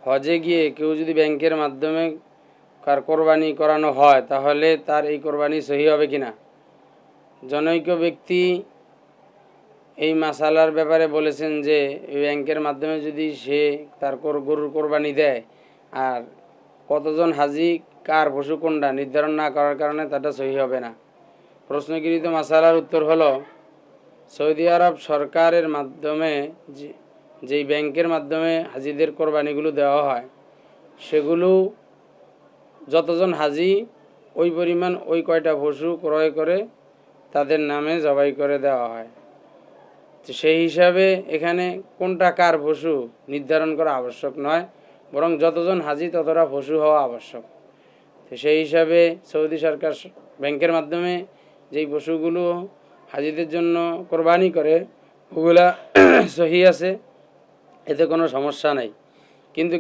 হজে গিয়ে কেউ যদি ব্যাংকের মাধ্যমে কার কোরবানি করানো হয় তাহলে তার এই কোরবানি সহি হবে কিনা। জনৈক ব্যক্তি এই মাসালার ব্যাপারে বলেছেন যে ব্যাংকের মাধ্যমে যদি সে তার গরুর কোরবানি দেয় আর কতজন হাজি কার পশু কোনটা নির্ধারণ না করার কারণে তাটা সহি হবে না। প্রশ্নকৃত মাসালার উত্তর হলো, সৌদি আরব সরকারের মাধ্যমে যেই ব্যাংকের মাধ্যমে হাজিদের কোরবানিগুলো দেওয়া হয় সেগুলো যতজন হাজি ওই পরিমাণ ওই কয়টা পশু ক্রয় করে তাদের নামে জবাই করে দেওয়া হয়। তো সেই হিসাবে এখানে কোনটা কার পশু নির্ধারণ করা আবশ্যক নয়, বরং যতজন হাজি ততটা পশু হওয়া আবশ্যক। তো সেই হিসাবে সৌদি সরকার ব্যাংকের মাধ্যমে যেই পশুগুলো হাজিদের জন্য কোরবানি করে ওগুলা সহি আছে, এতে কোনো সমস্যা নাই। কিন্তু